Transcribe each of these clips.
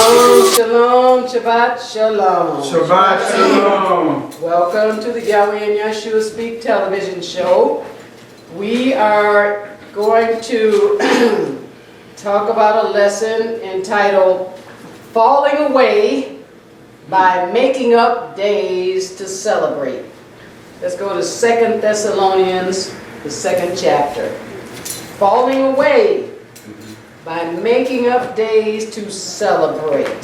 Shalom, shalom, Shabbat, shalom. Shabbat shalom. Welcome to the Yahweh and Yahshua Speak television show. We are going to talk about a lesson entitled Falling Away by Making Up Days to Celebrate. Let's go to 2 Thessalonians, the 2nd chapter. Falling away by making up days to celebrate.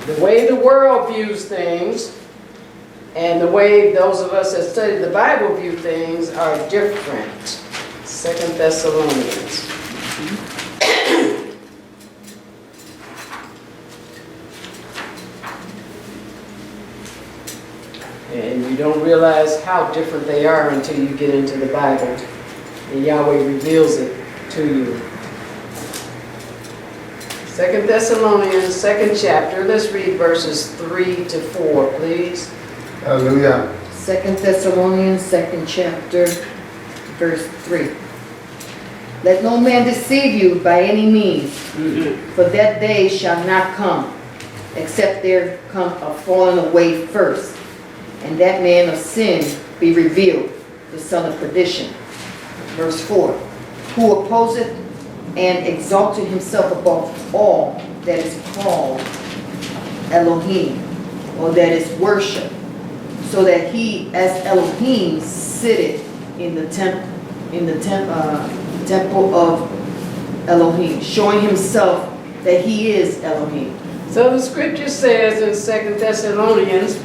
The way the world views things and the way those of us that study the Bible view things are different. 2 Thessalonians. And you don't realize how different they are until you get into the Bible and Yahweh reveals it to you. 2 Thessalonians, 2nd chapter. Let's read verses 3 to 4, please. Hallelujah. 2 Thessalonians, 2nd chapter, verse 3. Let no man deceive you by any means, for that day shall not come, except there come a falling away first, and that man of sin be revealed, the son of perdition. Verse 4. Who opposeth and exalted himself above all that is called Elohim, or that is worship, so that he as Elohim sitteth in the temple of Elohim, showing himself that he is Elohim. So the scripture says in 2 Thessalonians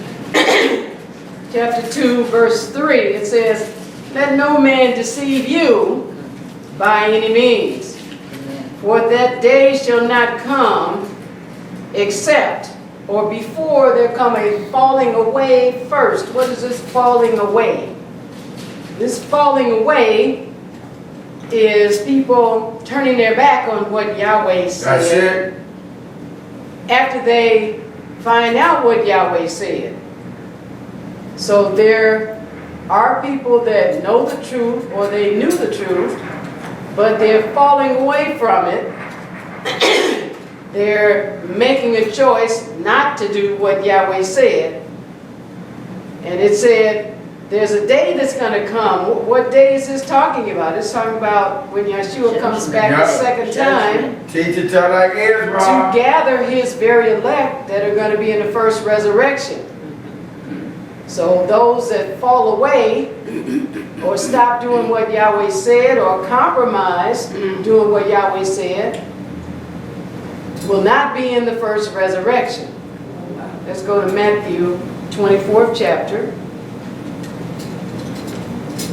chapter 2 verse 3, it says, let no man deceive you by any means. For that day shall not come except or before there come a falling away first. What is this falling away? This falling away is people turning their back on what Yahweh said. That's it. After they find out what Yahweh said. So there are people that know the truth or they knew the truth, but they're falling away from it. They're making a choice not to do what Yahweh said. And it said, there's a day that's going to come. What day is this talking about? It's talking about when Yahshua comes back the second time Teach it till like is, bro. to gather his very elect that are going to be in the first resurrection. So those that fall away or stop doing what Yahweh said or compromise doing what Yahweh said will not be in the first resurrection. Let's go to Matthew 24th chapter.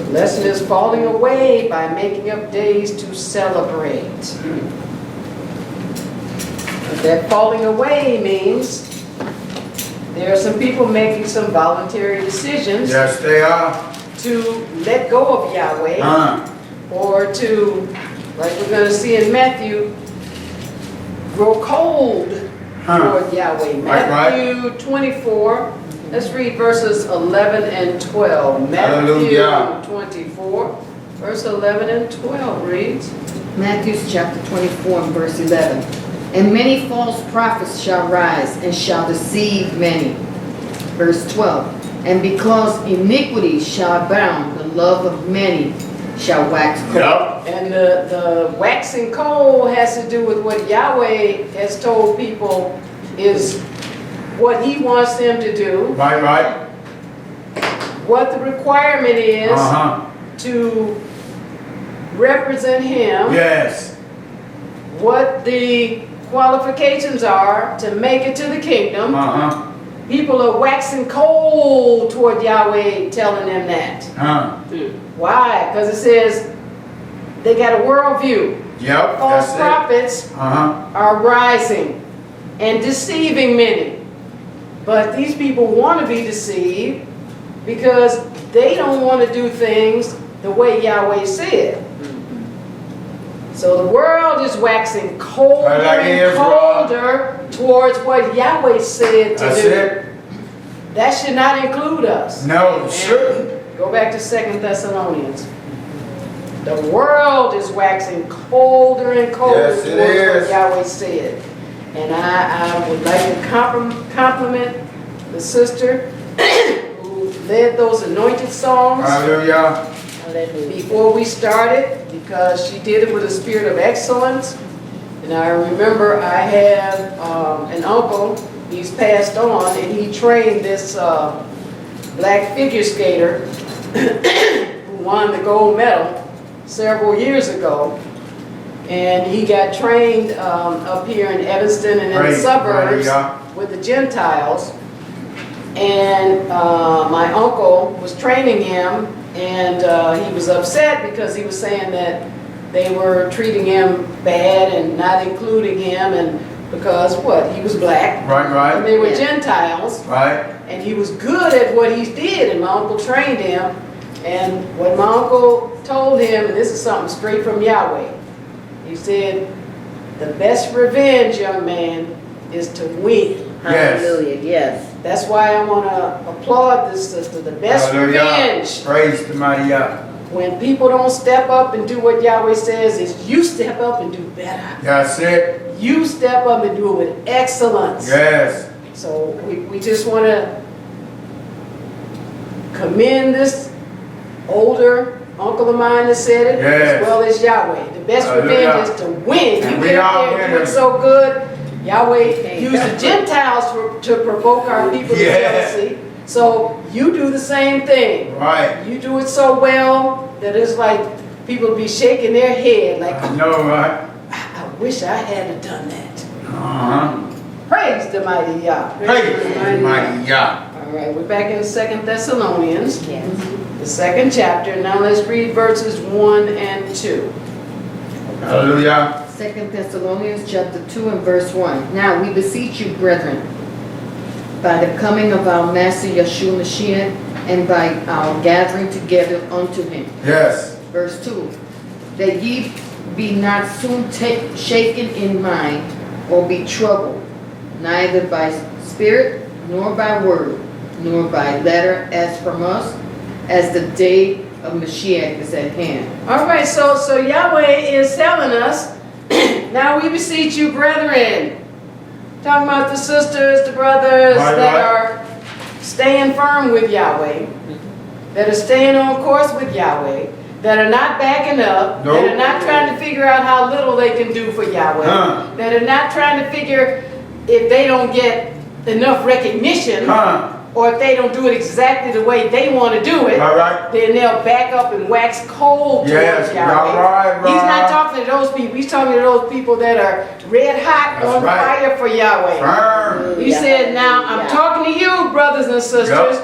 The lesson is falling away by making up days to celebrate. What that falling away means there are some people making some voluntary decisions. Yes, they are. To let go of Yahweh, or to, like we're going to see in Matthew, grow cold toward Yahweh. Matthew 24, let's read verses 11 and 12. Matthew 24, verse 11 and 12 reads. Matthew chapter 24 and verse 11. And many false prophets shall rise and shall deceive many. Verse 12. And because iniquity shall abound, the love of many shall wax cold. Yep. And the waxing cold has to do with what Yahweh has told people is what he wants them to do. Right. What the requirement is to represent him. Yes. What the qualifications are to make it to the kingdom. People are waxing cold toward Yahweh telling them that. Why? Because it says they got a worldview. Yep. False prophets are rising and deceiving many. But these people want to be deceived because they don't want to do things the way Yahweh said. So the world is waxing colder and colder towards what Yahweh said to do. It. That should not include us. No, it shouldn't. Go back to 2 Thessalonians. The world is waxing colder and colder towards what Yahweh said. And I would like to compliment the sister who led those anointed songs Hallelujah. before we started, because she did it with a spirit of excellence. And I remember I have an uncle, he's passed on, and he trained this black figure skater who won the gold medal several years ago. And he got trained up here in Evanston and in the Praise, suburbs hallelujah. with the Gentiles. And my uncle was training him, and he was upset because he was saying that they were treating him bad and not including him, and because what? He was black. Right, And they were Yeah. Gentiles. right. And he was good at what he did, and my uncle trained him. And what my uncle told him, and this is something straight from Yahweh, he said, the best revenge, young man, is to win. Yes. Hallelujah, yes. That's why I want to applaud this sister. The best Hallelujah. revenge, Praise the mighty Yah. when people don't step up and do what Yahweh says, is you step up and do better. That's it. You step up and do it with excellence. Yes. So we just want to commend this older uncle of mine that said it, Yes. as well as Yahweh. The best Hallelujah. revenge is to win. And You we get are up there and do it winners. so good. Yahweh used the Gentiles to provoke our people to Yeah. jealousy. So you do the same thing. Right. You do it so well that it's like people be shaking their head like, I know, right? I wish I had done that. Uh-huh. Praise the mighty Yah. Praise the mighty Yah. All right, we're back in 2 Thessalonians, Yes. the 2nd chapter. Now let's read verses 1 and 2. Hallelujah. 2 Thessalonians chapter 2 and verse 1. Now we beseech you, brethren, by the coming of our Master Yahshua Mashiach, and by our gathering together unto him. Yes. Verse 2. That ye be not soon shaken in mind, or be troubled, neither by spirit, nor by word, nor by letter as from us, as the day of Mashiach is at hand. All right, so Yahweh is telling us, now we beseech you, brethren. Talking about the sisters, the brothers Right, that right. are staying firm with Yahweh, that are staying on course with Yahweh, that are not backing up, Nope. that are not trying to figure out how little they can do for Yahweh, that are not trying to figure if they don't get enough recognition, Huh. or if they don't do it exactly the way they want to do it, All right. then they'll back up and wax cold Yes, towards Yahweh. right, right. He's not talking to those people. He's talking to those people that are red hot That's on right. fire for Yahweh. Firm. He said, now I'm talking to you, brothers and sisters,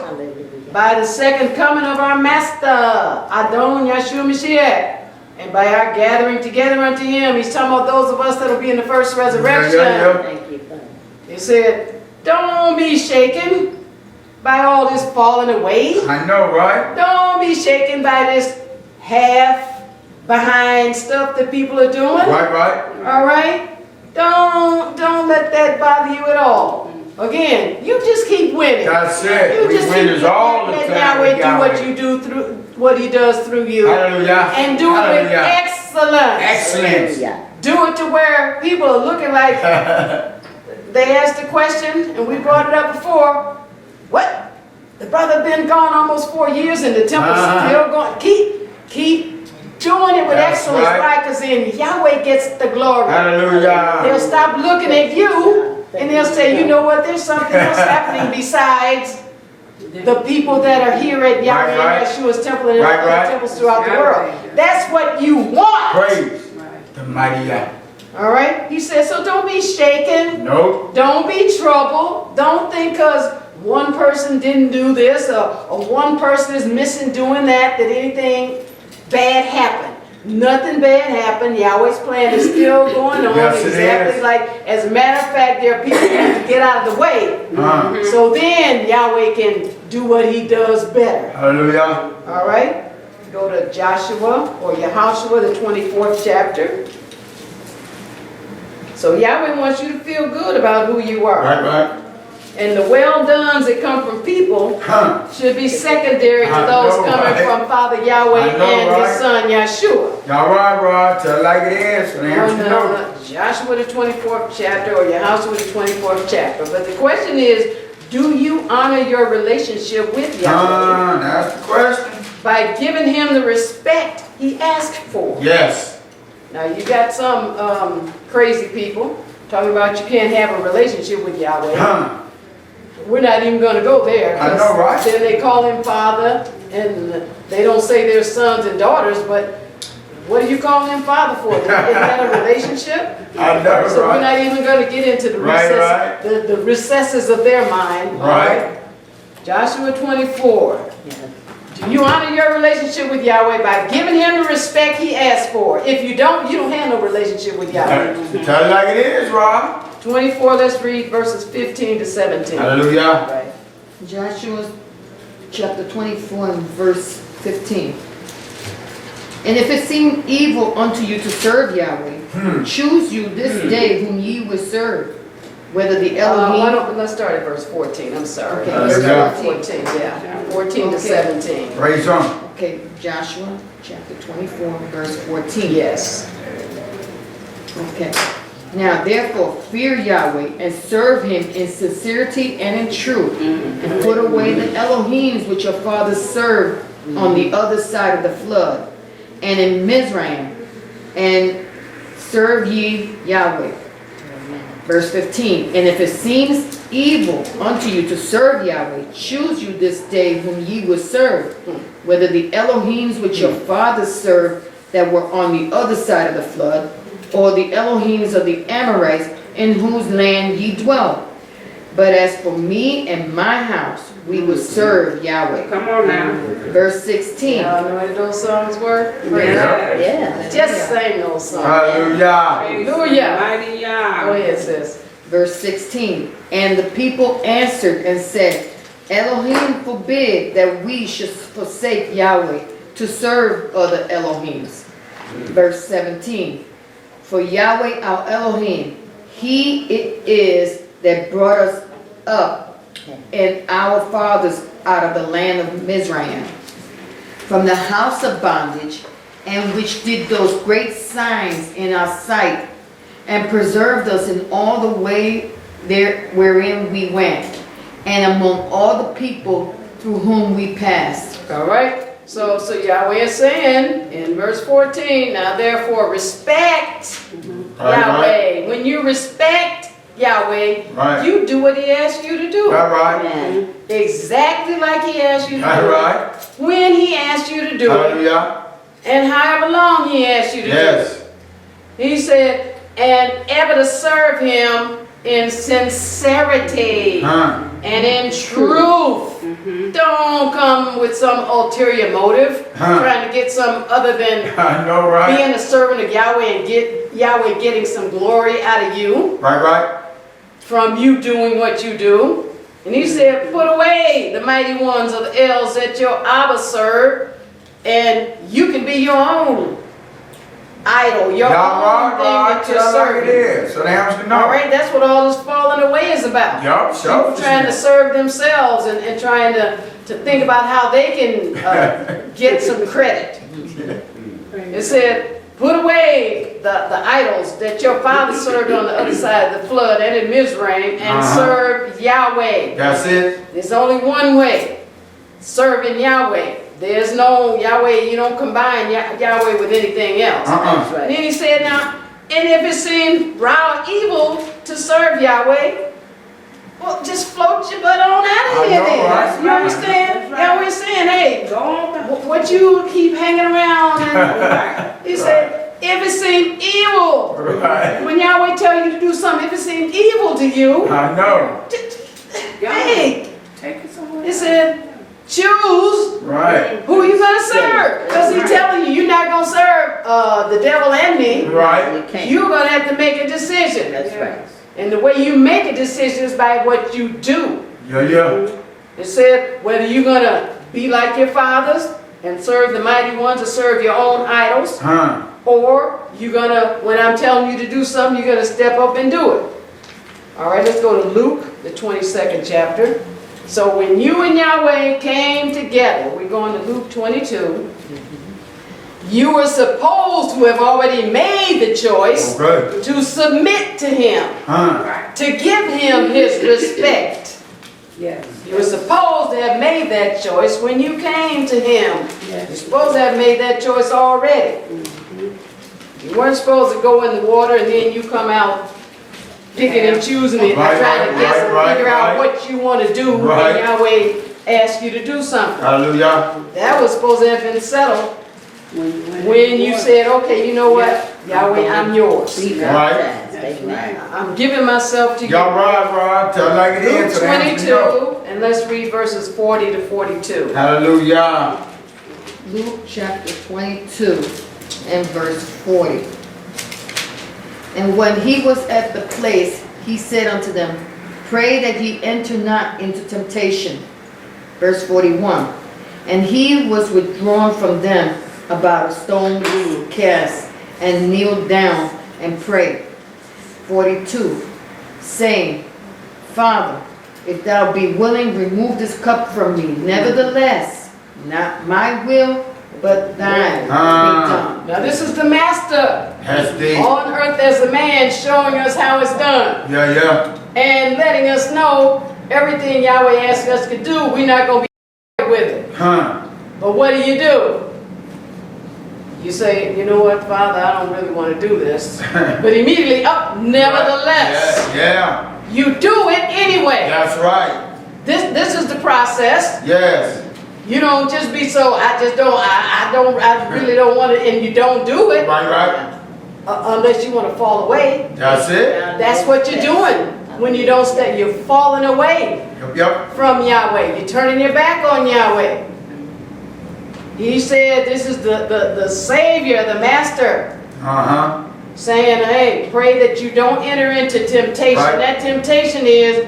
by the second coming of our Master, Adon Yahshua Mashiach, and by our gathering together unto him. He's talking about those of us that will be in the first resurrection. Yeah. Thank you, Father. He said, don't be shaken by all this falling away. I know, right? Don't be shaken by this half behind stuff that people are doing. Right. All right? Don't let that bother you at all. Again, you just keep winning. That's it. You We just winners all the let time. Yahweh with do what Yahweh. you do through what he does through you. Hallelujah. And do it with Hallelujah. excellence. Excellence. Do it to where people are looking like they asked a question, and we brought it up before. What? The brother been gone almost 4 years, and the temple's still going. Keep doing it with That's excellence, right. right? Because then Yahweh gets the glory. Hallelujah. They'll stop looking at you, and they'll say, you know what? There's something else happening besides the people that are here at Yahweh Right. and Yahshua's temple and Right. other temples throughout the world. That's what you want. Praise the mighty Yah. All right? He says, so don't be shaken. Nope. Don't be troubled. Don't think because one person didn't do this or one person is missing doing that anything bad happened. Nothing bad happened. Yahweh's plan is still going on. Yes, it exactly is. like, as a matter of fact, there are people who have to get out of the way. So then Yahweh can do what he does better. Hallelujah. All right? Go to Joshua or Yahshua, the 24th chapter. So Yahweh wants you to feel good about who you are. Right. And the well-dones that come from people Huh. should be secondary to I those know, coming right? from Father Yahweh I know, and right? His Son Yahshua. Y'all right, Rod. Tell it like it is. So they have to know. Joshua the 24th chapter or Yahshua the 24th chapter. But the question is, do you honor your relationship with Yahweh That's the question. by giving Him the respect He asked for? Yes. Now you got some crazy people talking about you can't have a relationship with Yahweh. Huh. We're not even going to go there. I know, right? Then they call Him Father, and they don't say they're sons and daughters, but what do you call Him Father for? Isn't that a relationship? I know, So we're right? not even going to get into the, Right. the recesses of their mind. all Right. Joshua 24. Do you honor your relationship with Yahweh by giving Him the respect He asked for? If you don't have no relationship with Yahweh. Tell it like it is, Rod. 24, let's read verses 15 to 17. Hallelujah. Right. Joshua chapter 24 and verse 15. And if it seem evil unto you to serve Yahweh, choose you this day whom ye will serve, whether the Elohim... Let's start at verse 14, I'm sorry. Okay, Let's start at 14. 14, yeah. 14 to Okay. 17. Praise Him. Okay, Joshua chapter 24 verse 14. Yes. Okay. Now therefore fear Yahweh and serve Him in sincerity and in truth, and put away the Elohims which your fathers served on the other side of the flood, and in Mizraim, and serve ye Yahweh. Verse 15. And if it seems evil unto you to serve Yahweh, choose you this day whom ye will serve, whether the Elohims which your fathers served that were on the other side of the flood, or the Elohims of the Amorites in whose land ye dwell. But as for me and my house, we will serve Yahweh. Come on now. Verse 16. Y'all know what those songs were? Yeah. Just sing those songs. Hallelujah. Hallelujah. Mighty Go Yah. ahead, sis. Verse 16. And the people answered and said, Elohim forbid that we should forsake Yahweh to serve other Elohims. Verse 17. For Yahweh our Elohim, He it is that brought us up and our fathers out of the land of Mizraim, from the house of bondage, and which did those great signs in our sight, and preserved us in all the way there wherein we went, and among all the people through whom we passed. All right. So Yahweh is saying in verse 14, now therefore respect Yahweh. When you respect Yahweh, Right. you do what He asks you to do. All right. Exactly like He asked you to All do it. right. When He asked you to do it. Hallelujah. And however long He asked you to do it. Yes. He said, and ever to serve Him in sincerity and in truth. Don't come with some ulterior motive, trying to get some other than I know, right? being a servant of Yahweh and get Yahweh getting some glory out of you Right. from you doing what you do. And He said, put away the mighty ones of the Els that your Abba served, and you can be your own idol, your own thing that you're Tell it like it serving. is. So they have to know. All right, that's what all this falling away is about. Yup, People trying to serve themselves and trying to think about how they can get some credit. It said, put away the idols that your father served on the other side of the flood and in Mizraim, and serve Yahweh. That's it. There's only one way, serving Yahweh. There's no Yahweh, you don't combine Yahweh with anything else. And then He said, now, and if it seems raw evil to serve Yahweh, well, just float your butt on out of here then. right? You understand? Yahweh's saying, hey, Go on. what you keep hanging around, and He said, if it seems evil, Right. when Yahweh tell you to do something, if it seems evil to you, I know. hey, Take it somewhere. He said, choose Right. who you gonna serve. Because He's telling you, you're not gonna serve the devil and me. Right. You're gonna have to make a decision. That's right. And the way you make a decision is by what you do. Yeah. It said whether you're gonna be like your fathers and serve the mighty ones or serve your own idols, or you're gonna, when I'm telling you to do something, you're gonna step up and do it. All right, let's go to Luke, the 22nd chapter. So when you and Yahweh came together, we're going to Luke 22. You were supposed to have already made the choice to submit to him, to give him his respect. Yes. You were supposed to have made that choice when you came to him. You're Yes. supposed to have made that choice already. You weren't supposed to go in the water and then you come out picking and choosing it, Right, trying to right, guess and right, figure out right. what you want to do Right. when Yahweh asks you to do something. Hallelujah. That was supposed to have been settled When when you said, okay, you know what, Yahweh, I'm yours. Right. That's right. I'm giving myself to you. Y'all right. Tell like it Luke is. so that we know. 22, and let's read verses 40 to 42. Hallelujah. Luke chapter 22 and verse 40. And when he was at the place, he said unto them, pray that ye enter not into temptation. Verse 41. And he was withdrawn from them about a stone's cast, and kneeled down and prayed. 42. Saying, Father, if thou be willing, remove this cup from me. Nevertheless, not my will, but thine be done. Now this is the master Has the. on earth as a man showing us how it's done Yeah. and letting us know everything Yahweh asks us to do, we're not going to be with it. But what do? You say, you know what, Father, I don't really want to do this. But immediately, nevertheless, Yeah. you do it anyway. That's right. This is the process. Yes. You don't just be so, I really don't want it, and you don't do it Right. unless you want to fall away. That's it. That's what you're doing when you don't stay. You're falling away Yep. from Yahweh. You're turning your back on Yahweh. He said this is the Savior, the Master, saying, hey, pray that you don't enter into temptation. Right. That temptation is,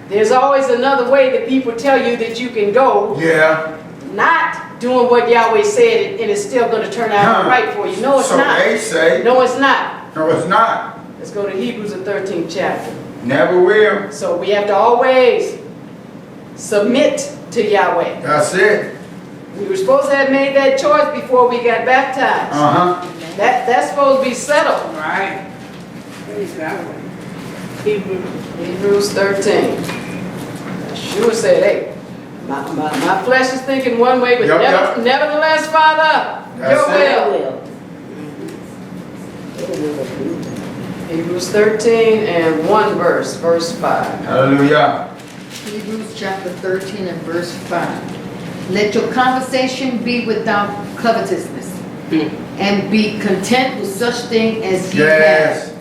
there's always another way that people tell you that you can go, Yeah. not doing what Yahweh said, and it's still going to turn out right for you. No, it's So not. they say. No, it's not. No, it's not. Let's go to Hebrews, the 13th chapter. Never will. So we have to always submit to Yahweh. That's it. We were supposed to have made that choice before we got baptized. That's supposed to be settled. Right. Praise God. Hebrews 13. Yahshua said, hey, my flesh is thinking one way, but Yep. nevertheless, Father, That's your it. will. Hebrews 13 and 1 verse 5. Hallelujah. Hebrews chapter 13 and verse 5. Let your conversation be without covetousness, and be content with such thing as ye Yes. have.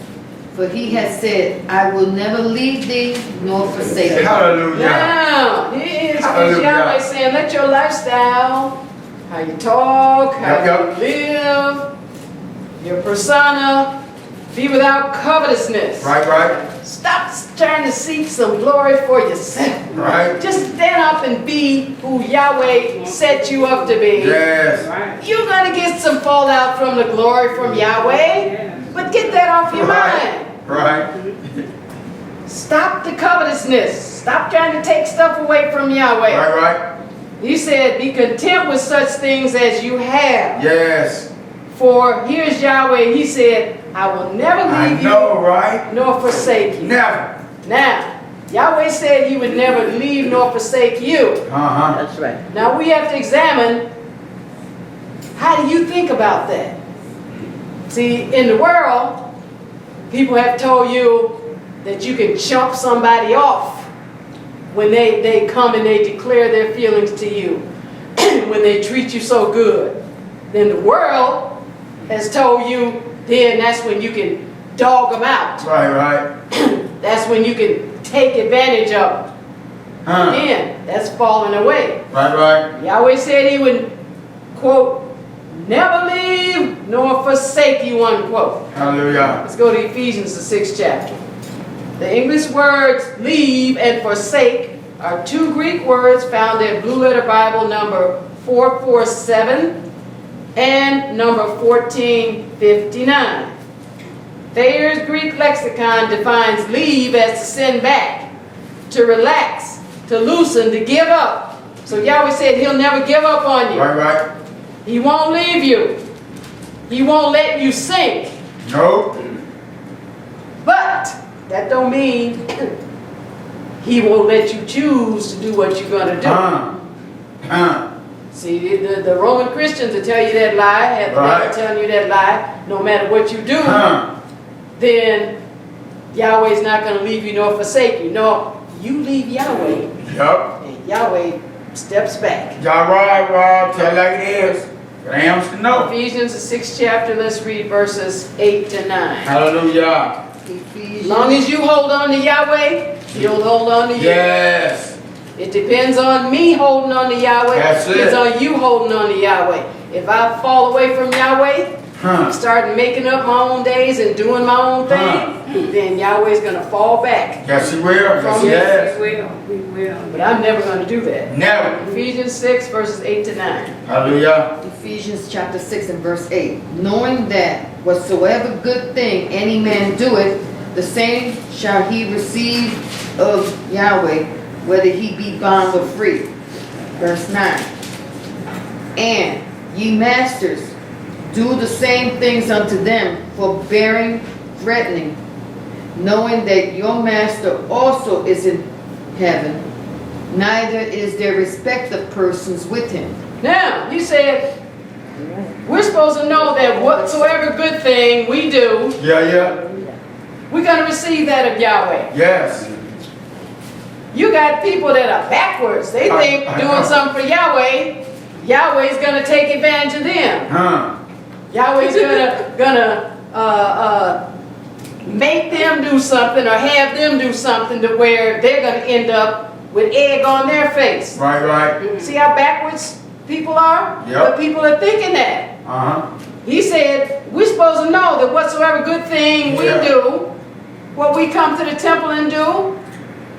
For he has said, I will never leave thee nor forsake thee. Hallelujah. Now, here's Hallelujah. Yahweh saying, let your lifestyle, how you talk, how Yep. you live, your persona, be without covetousness. Right. Stop trying to seek some glory for yourself. Right. Just stand up and be who Yahweh set you up to be. Yes. Right. You're going to get some fallout from the glory from Yahweh, but get that off your mind. Right. Stop the covetousness. Stop trying to take stuff away from Yahweh. Right. He said, be content with such things as you have. Yes. For here's Yahweh. He said, I will never I leave know, right? you nor forsake you. Never. Now, Yahweh said he would never leave nor forsake you. That's right. Now we have to examine, how do you think about that? See, in the world, people have told you that you can chump somebody off when they come and they declare their feelings to you, when they treat you so good. Then the world has told you, then that's when you can dog them out. Right. That's when you can take advantage of them. Again, that's falling away. Right. Yahweh said he would, quote, never leave nor forsake you, unquote. Hallelujah. Let's go to Ephesians, the 6th chapter. The English words leave and forsake are two Greek words found in Blue Letter Bible number 447 and number 1459. Thayer's Greek lexicon defines leave as to send back, to relax, to loosen, to give up. So Yahweh said he'll never give up on you. Right. He won't leave you. He won't let you sink. No. But that don't mean he won't let you choose to do what you're going to do. See, the Roman Christians will tell you that lie, and they're telling you that lie, no matter what you do, then Yahweh's not going to leave you nor forsake you. No, you leave Yahweh, Yup. and Yahweh steps back. Y'all right, Rob. Tell like it is. Rams to know. Ephesians, the 6th chapter, let's read verses 8 to 9. Hallelujah. Ephesians. As long as you hold on to Yahweh, he'll hold on to you. Yes. It depends on me holding on to Yahweh. That's It depends it. on you holding on to Yahweh. If I fall away from Yahweh, start making up my own days and doing my own thing, then Yahweh's going to fall back. Yes, he will. Yes, yes. We will. But I'm never going to do that. Never. Ephesians 6, verses 8 to 9. Hallelujah. Ephesians chapter 6 and verse 8. Knowing that whatsoever good thing any man doeth, the same shall he receive of Yahweh, whether he be bond or free. Verse 9. And ye masters, do the same things unto them, forbearing, threatening, knowing that your master also is in heaven, neither is there respect of persons with him. Now, he said, we're supposed to know that whatsoever good thing we do, Yeah. we're going to receive that of Yahweh. Yes. You got people that are backwards. They think I doing know. something for Yahweh, Yahweh's going to take advantage of them. Yahweh's gonna make them do something or have them do something to where they're gonna end up with egg on their face. Right. See how backwards people are? Yep. But people are thinking that. He said, we're supposed to know that whatsoever good thing we do, what we come to the temple and do,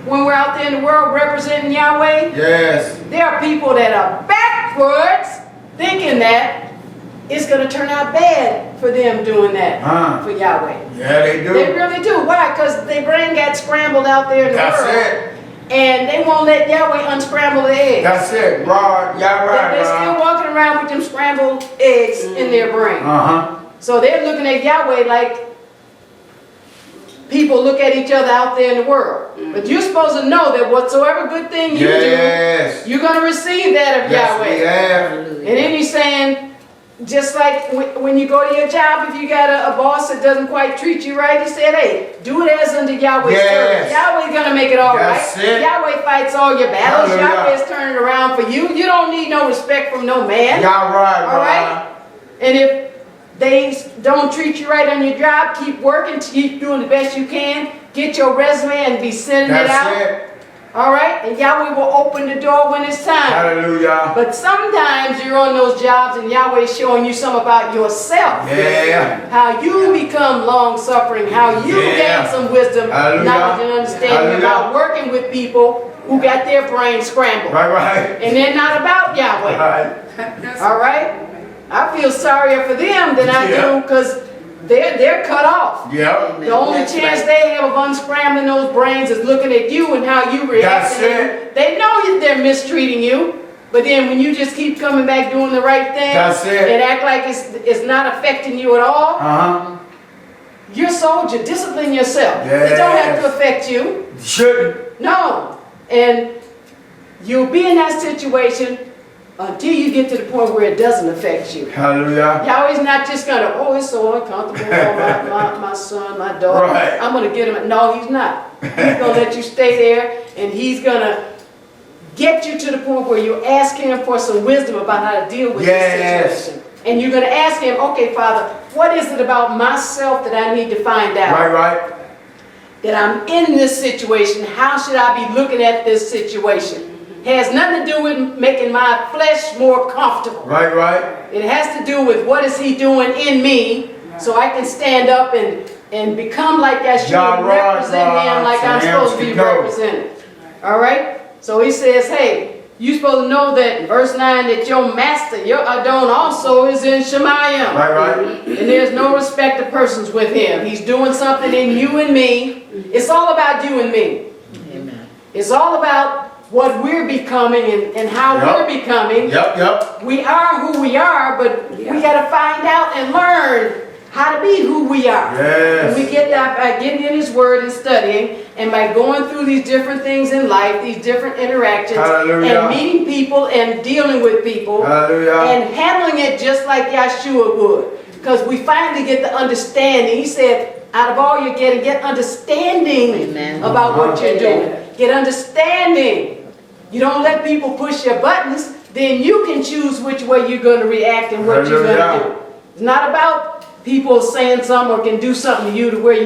when we're out there in the world representing Yahweh, Yes. there are people that are backwards thinking that it's going to turn out bad for them doing that for Yahweh. Yeah, they do. They really do. Why? Because their brain got scrambled out there in the That's world. it. And they won't let Yahweh unscramble the eggs. That's it. Rod, y'all right, They're still Rod. walking around with them scrambled eggs in their brain. So they're looking at Yahweh like people look at each other out there in the world. But you're supposed to know that whatsoever good thing you do, you're going to receive that of Yahweh. Yes, And then he's saying, just like when you go to your job, if you got a boss that doesn't quite treat you right, he said, hey, do it as unto Yahweh's service. Yahweh's going to make it all right. Yahweh fights all your battles. Yahweh's turning it around for you. You don't need no respect from no man. Y'all right, all right? And if they don't treat you right on your job, keep working, keep doing the best you can. Get your resume and be sending it out. All right? And Yahweh will open the door when it's time. Hallelujah. But sometimes you're on those jobs and Yahweh is showing you some about yourself. How you become long-suffering, how you gain some wisdom, knowledge, and understanding about working with people who got their brains scrambled. And they're not about Yahweh. All right? I feel sorrier for them than I do because they're cut off. The only chance they have of unscrambling those brains is looking at you and how you react. They know they're mistreating you, but then when you just keep coming back doing the right thing and act like it's not affecting you at all, you're a soldier. Discipline yourself. It don't have to affect you. Shouldn't. No. And you'll be in that situation until you get to the point where it doesn't affect you. Hallelujah. Yahweh's not just going to, oh, it's so uncomfortable, my son, my daughter, I'm going to get him. No, he's not. He's going to let you stay there, and he's going to get you to the point where you ask him for some wisdom about how to deal with this situation. And you're going to ask him, okay, Father, what is it about myself that I need to find out? That I'm in this situation. How should I be looking at this situation? Has nothing to do with making my flesh more comfortable. It has to do with what is he doing in me so I can stand up and become like Yahshua and represent him like I'm supposed to be represented. All right? So he says, hey, you're supposed to know that in verse 9 that your master, your Adon also is in Shemayim. Right. And there's no respect of persons with him. He's doing something in you and me. It's all about you and me. Amen. It's all about what we're becoming and how Yep. we're becoming. Yep. We are who we are, but we got to find out and learn how to be who we are. And we Yes. get that by getting in His Word and studying, and by going through these different things in life, these different interactions, Hallelujah. and meeting people and dealing with people, Hallelujah. and handling it just like Yahshua would. Because we finally get the understanding. He said, out of all you're getting, get understanding Amen. about what you're Amen. doing. Get understanding. You don't let people push your buttons, then you can choose which way you're going to react and what you're going to Hallelujah. do. It's not about people saying something or can do something to you to where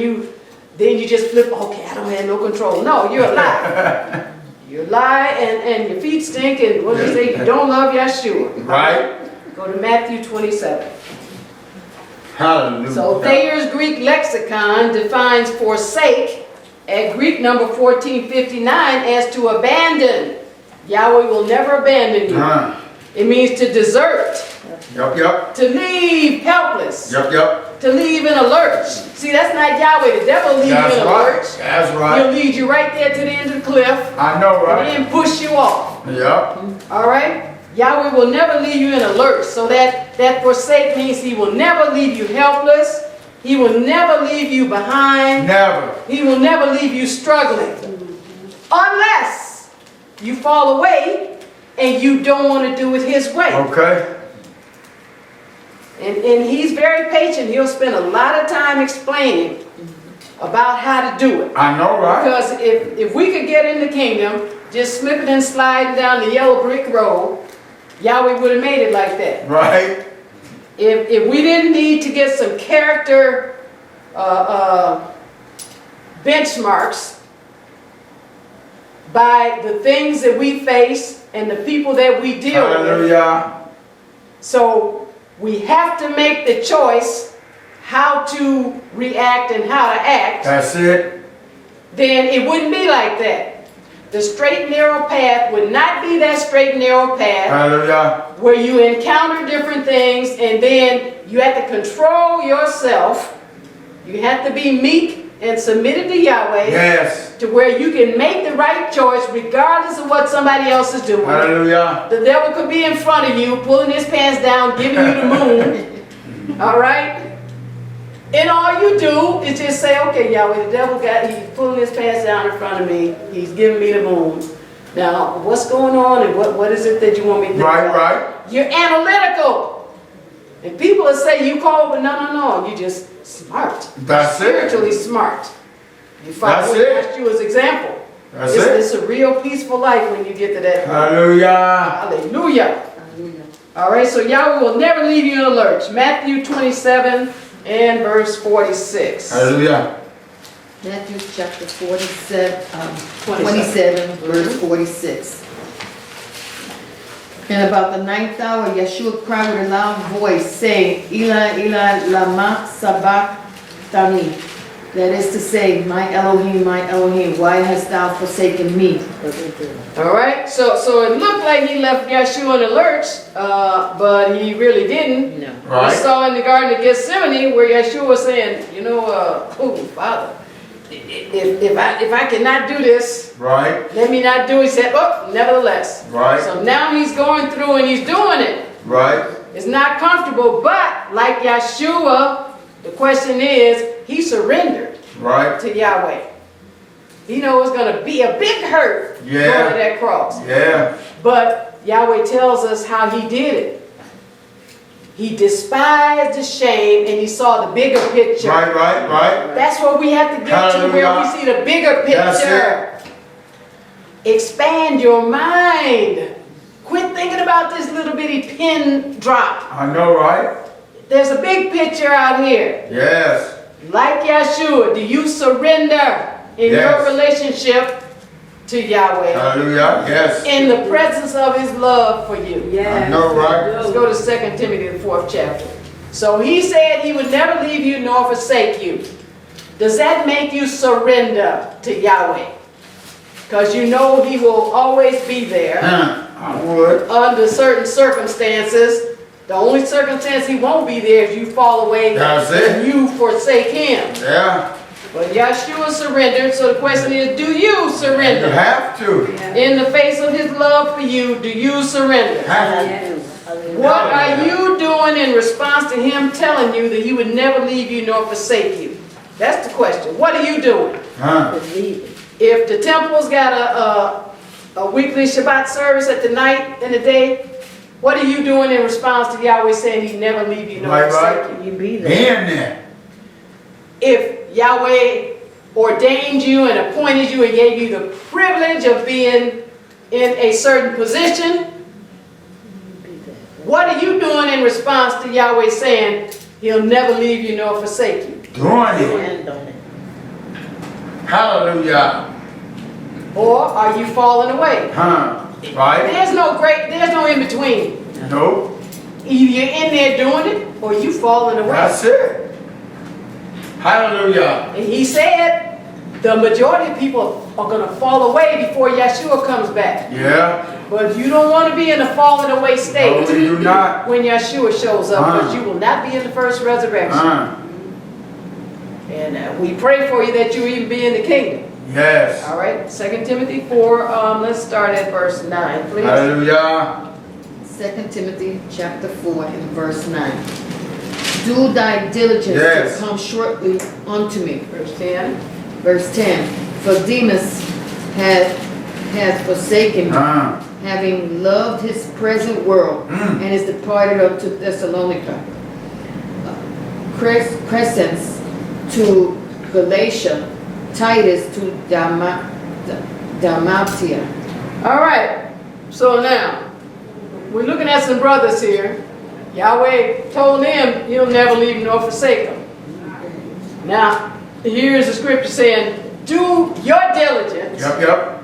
then you just flip, okay, I don't have no control. No, you're a lie. You're a lie and your feet stink, and what do you say? You don't love Yahshua. Right. Go to Matthew 27. Hallelujah. So Thayer's Greek lexicon defines forsake at Greek number 1459 as to abandon. Yahweh will never abandon you. It means to desert, Yup. to leave helpless, Yup. to leave in a lurch. See, that's not Yahweh. The devil will leave That's you in a right. lurch. That's He'll right. lead you right there to the end of the cliff I know, and right? then push you off. Yup. All right? Yahweh will never leave you in a lurch. So that forsake means He will never leave you helpless. He will never leave you behind. Never. He will never leave you struggling. Unless you fall away and you don't want to do it His way. Okay. And He's very patient. He'll spend a lot of time explaining about how to do it. I know, right? Because if we could get in the kingdom, just slipping and sliding down the yellow brick road, Yahweh would have made it like that. Right. If we didn't need to get some character benchmarks by the things that we face and the people that we deal with. Hallelujah. So we have to make the choice how to react and how to act. That's it. Then it wouldn't be like that. The straight and narrow path would not be that straight and narrow path Hallelujah. where you encounter different things and then you have to control yourself. You have to be meek and submitted to Yahweh Yes. to where you can make the right choice regardless of what somebody else is doing. Hallelujah. The devil could be in front of you, pulling his pants down, giving you the moon. All right? And all you do is just say, okay, Yahweh, the devil he's pulling his pants down in front of me. He's giving me the moon. Now, what's going on and what is it that you want me to do? Right. You're analytical. And people will say you cold, but no, you're just smart. That's it. Spiritually smart. You follow That's it. Yahshua's example. That's it's, it. It's a real peaceful life when you get to that point. Hallelujah. Hallelujah. All right, so Yahweh will never leave you in a lurch. Matthew 27 and verse 46. Hallelujah. Matthew chapter 27, verse 46. And about the 9th hour, Yahshua cried with a loud voice, saying, Eli, Eli, lama sabachthani. That is to say, my Elohim, why hast thou forsaken me? All right, so it looked like he left Yahshua in a lurch, but he really didn't. No. We Right. saw in the Garden of Gethsemane where Yahshua was saying, Father, if I cannot do this, Right. let me not do it. He said, oh, nevertheless. Right. So now he's going through and he's doing it. Right. It's not comfortable, but like Yahshua, the question is, he surrendered Right. to Yahweh. He knows it's going to be a big hurt going to that cross. Yeah. But Yahweh tells us how he did it. He despised the shame and he saw the bigger picture. Right. That's what we have to get to, where we see the bigger That's picture. Expand your mind. Quit thinking about this little bitty pin drop. I know, right? There's a big picture out here. Yes. Like Yahshua, do you surrender in Yes. your relationship to Yahweh? Hallelujah. Yes. In the presence of His love for you. I know, right? Let's go to 2 Timothy, the 4th chapter. So He said He would never leave you nor forsake you. Does that make you surrender to Yahweh? Because you know He will always be there. I would. under certain circumstances. The only circumstance he won't be there is you fall away That's it. and you forsake him. Yeah. But Yahshua surrendered, so the question is, do you You surrender? have to. In the face of his love for you, do you surrender? Have to. Yes. What are you doing in response to him telling you that he would never leave you nor forsake you? That's the question. What are you doing? Huh. Believe it. If the temple's got a weekly Shabbat service at the night and the day, what are you doing in response to Yahweh saying he'd never leave you nor Right, forsake you? You be there. Being there. If Yahweh ordained you and appointed you and gave you the privilege of being in a certain position, what are you doing in response to Yahweh saying he'll never leave you nor forsake you? Doing it. Stand on it. Hallelujah. Or are you falling away? Huh. Right? There's no in between. Nope. Either you're in there doing it or you falling away. That's it. Hallelujah. And he said the majority of people are going to fall away before Yahshua comes back. Yeah. But you don't want to be in a falling away No, state we do not. when Yahshua shows up, because you will not be in the first resurrection. And we pray for you that you even be in the kingdom. Yes. All right, 2 Timothy 4, let's start at verse 9, please. Hallelujah. 2 Timothy chapter 4 and verse 9. Do thy diligence Yes. to come shortly unto me. Verse 10. Verse 10. For Demas hath forsaken me, having loved his present world, and is departed unto Thessalonica. Crescens to Galatia, Titus to Dalmatia. All right, so now, we're looking at some brothers here. Yahweh told them he'll never leave nor forsake them. Now, here's the scripture saying, do your diligence. Yep.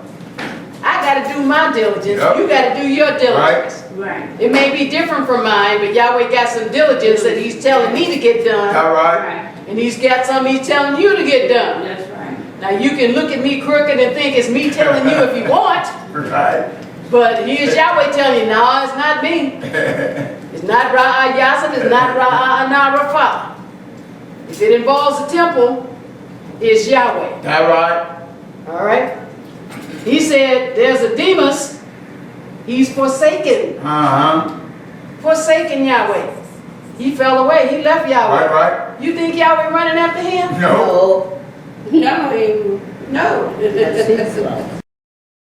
I got to do my diligence. Yep. You got to do your diligence. Right. It may be different from mine, but Yahweh got some diligence that he's telling me to get done. All right. Right. And he's got some he's telling you to get done. That's right. Now, you can look at me crooked and think it's me telling you if you want. Right. But here's Yahweh telling you, no, it's not me. It's not Ra'ah Yasad, it's not Ra'ah Anarafah. If it involves the temple, it's Yahweh. All right. All right? He said, there's a Demas, he's forsaken. Forsaken Yahweh. He fell away, he left Yahweh. Right. You think Yahweh running after him? No. No.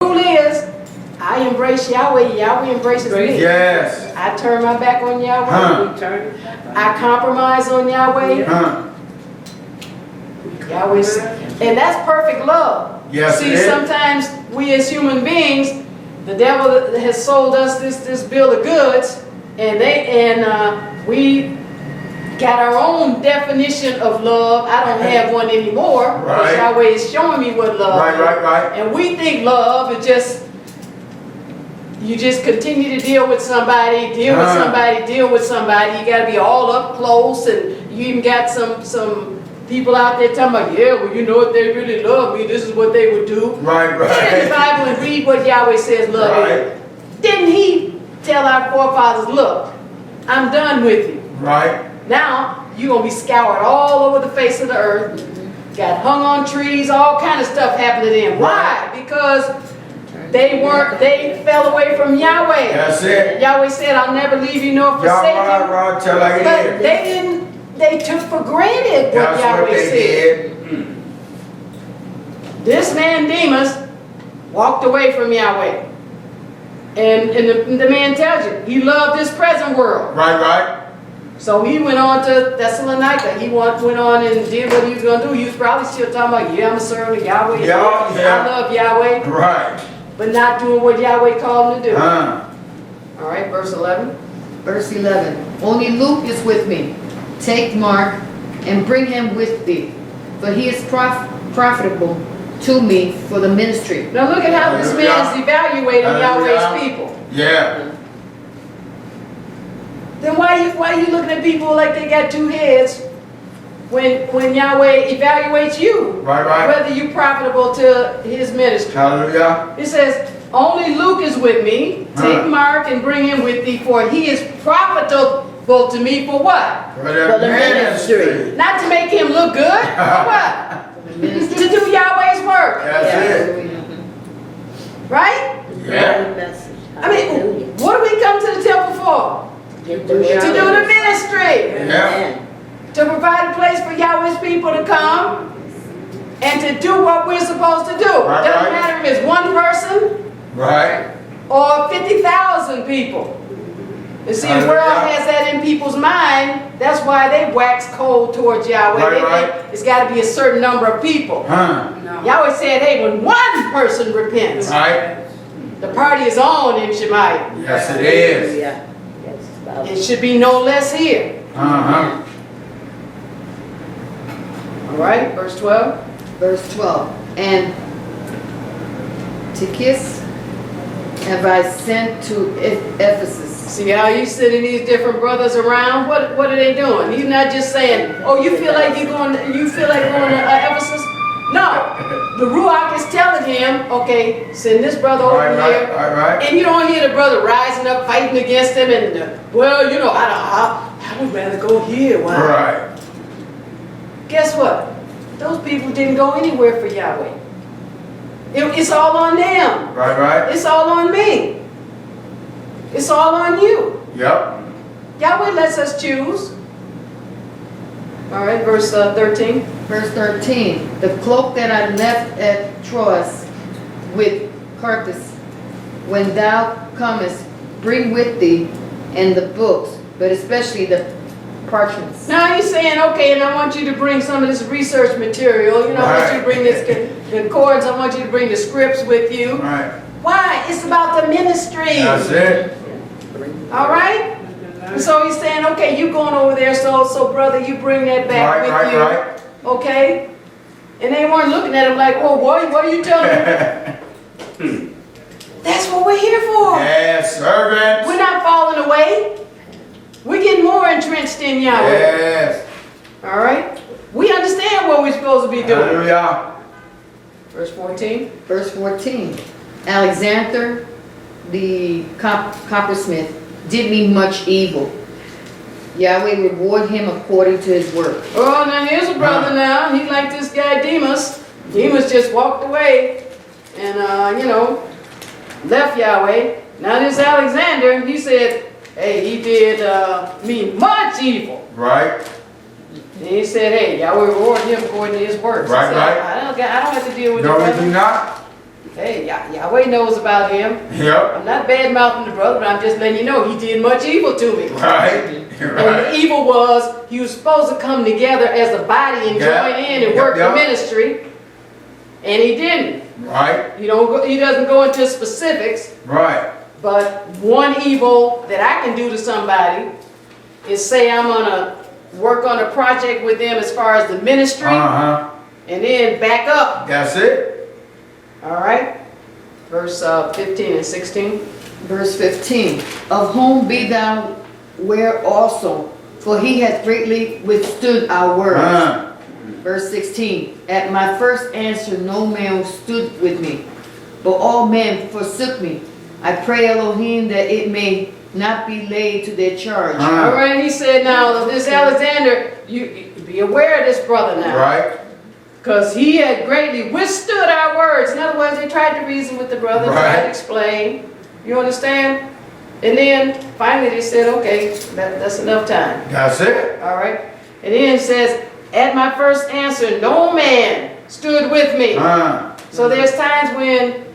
Rule is, I embrace Yahweh, Yahweh embraces me. Yes. I turn my back on Yahweh. Return. I compromise on Yahweh. Yahweh, and that's perfect love. Yes, See, it is. sometimes we as human beings, the devil has sold us this bill of goods, and we got our own definition of love. I don't have one anymore. Because Right. Yahweh is showing me what love is. Right. And we think love is just, you just continue to deal with somebody. You got to be all up close, and you even got some people out there talking about, yeah, well, you know, if they really love me, this is what they would do. Right. Get in the Bible and read what Yahweh says love is. Didn't he tell our forefathers, look, I'm done with you. Right. Now, you're going to be scoured all over the face of the earth. Got hung on trees, all kind of stuff happened to them. Why? Because they fell away from Yahweh. That's it. Yahweh said, I'll never leave you nor forsake you. Right. Tell like But it is. they took for granted what That's Yahweh what they said. did. This man Demas walked away from Yahweh. And the man tells you, he loved this present world. Right. So he went on to Thessalonica. He went on and did what he was going to do. He was probably still talking about, yeah, I'm a servant of Yahweh. Yeah. I love Yahweh. Right. But not doing what Yahweh called him to do. Huh. All right, verse 11. Verse 11. Only Luke is with me. Take Mark and bring him with thee, for he is profitable to me for the ministry. Now look at how this man is evaluating Yahweh's people. Yeah. Then why are you looking at people like they got two heads when Yahweh evaluates you? Right. Whether you're profitable to his ministry. Hallelujah. It says, only Luke is with me. Take Mark and bring him with thee, for he is profitable to me for what? For the ministry. Not to make him look good, for what? To do Yahweh's work, That's it. right? Yeah. Message. I mean, what do we come to the temple for? Get To do the ministry, Yeah. to provide a place for Yahweh's people to come and to do what we're supposed to do. Right, Doesn't right. matter if it's one person Right. or 50,000 people. You see, the world has that in people's mind. That's why they wax cold towards Yahweh. Right, They right. think it's got to be a certain number of people. Huh. No. Yahweh said, hey, when one person repents, Right. the party is on in Shemaiah. Yes, it is. Yeah. Yes, about It should be no less here. Uh-huh. All right, verse 12. Verse 12. And Tychicus have I sent to Ephesus. See how you sitting these different brothers around? What are they doing? He's not just saying, oh, you feel like going to Ephesus? No. The Ruach is telling him, okay, send this brother over here. Right. And you don't hear the brother rising up, fighting against him, and well, you know, I would rather go here. Why? Right. Guess what? Those people didn't go anywhere for Yahweh. It's all on them. Right. It's all on me. It's all on you. Yep. Yahweh lets us choose. All right, verse 13. Verse 13. The cloak that I left at Troas with Carpus, when thou comest, bring with thee, and the books, but especially the parchments. Now he's saying, okay, and I want you to bring some of this research material. You know, I want you to bring this concordance. I want you to bring the scripts with you. Right. Why? It's about the ministry. That's it. All right? And so he's saying, okay, you going over there, so brother, you bring that back with you. Right. Okay? And they weren't looking at him like, oh, boy, what are you telling me? That's what we're here for. Yes, servant. We're not falling away. We're getting more entrenched in Yahweh. Yes. All right? We understand what we're supposed to be doing. Hallelujah. Verse 14. Verse 14. Alexander, the coppersmith, did me much evil. Yahweh reward him according to his work. Oh, now here's a brother now. He like this guy Demas. Demas just walked away and, left Yahweh. Now this Alexander, he said, hey, he did me much evil. Right. And he said, hey, Yahweh reward him according to his works. He Right, said, right. I don't have to deal with No, the we brother. do not. Hey, Yahweh knows about him. Yep. I'm not bad-mouthing the brother, but I'm just letting you know he did much evil to me. Right. And the Right. evil was he was supposed to come together as a body and Yeah. join in and Yep, work yep. the ministry, and he didn't. Right. He doesn't go into specifics, Right. but one evil that I can do to somebody is say I'm gonna work on a project with them as far as the ministry, Uh-huh. and then back up. That's it. All right, verse 15 and 16. Verse 15. Of whom be thou aware also, for he hath greatly withstood our words. Verse 16. At my first answer no man stood with me, but all men forsook me. I pray Elohim that it may not be laid to their charge. All right, he said, now this Alexander, you be aware of this brother now. Right. Because he had greatly withstood our words. In other words, they tried to reason with the brother, tried to Right. explain. You understand? And then finally they said, okay, that's enough time. That's it. All right? And then it says, at my first answer, no man stood with me. So there's times when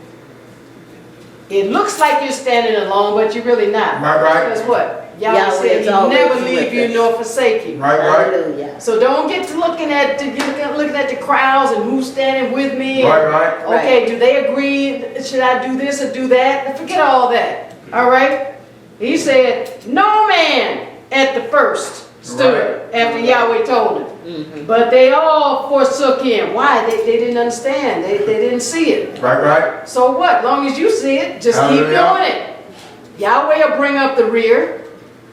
it looks like you're standing alone, but you're really not. Right. Because what? Yahweh Yahweh said is he'll always never with leave you us. nor forsake you. Right. Hallelujah. So don't get to looking at the crowds and who's standing with me. and, Right. Okay, do they agree? Should I do this or do that? Forget all that. All right? He said, no man at the first stood after Yahweh told him. But they all forsook him. Why? They didn't understand. They didn't see it. Right. So what? Long as you see it, just keep Hallelujah. doing it. Yahweh will bring up the rear.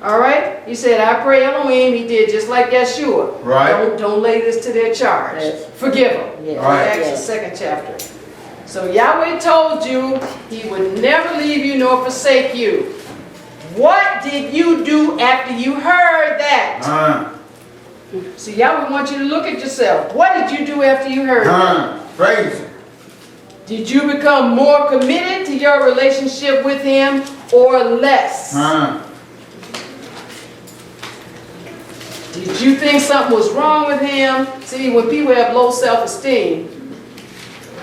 All right? He said, I pray Elohim. He did just like Yahshua. Right. Don't lay this to their charge. Yes. Forgive them. Yes. Right. Acts Yes. the 2nd chapter. So Yahweh told you he would never leave you nor forsake you. What did you do after you heard that? See, Yahweh wants you to look at yourself. What did you do after you heard that? Praise him. Did you become more committed to your relationship with him or less? Did you think something was wrong with him? See, when people have low self-esteem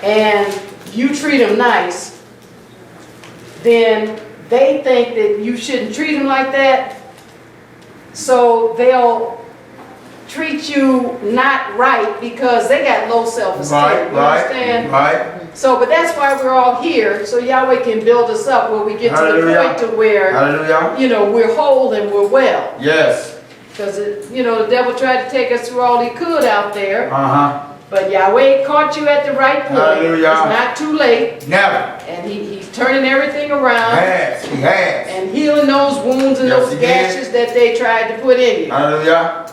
and you treat them nice, then they think that you shouldn't treat them like that. So they'll treat you not right because they got low self-esteem. You understand? Right. So, but that's why we're all here, so Yahweh can build us up where we get to the point to where, Hallelujah. you know, we're whole and we're well. Yes. Because, you know, the devil tried to take us through all he could out there. But But Yahweh caught you at the right point. Hallelujah. It's not too late. never. And he's turning everything around He has. and healing those wounds and Yes, those he did. gashes that they tried to put in you. Hallelujah.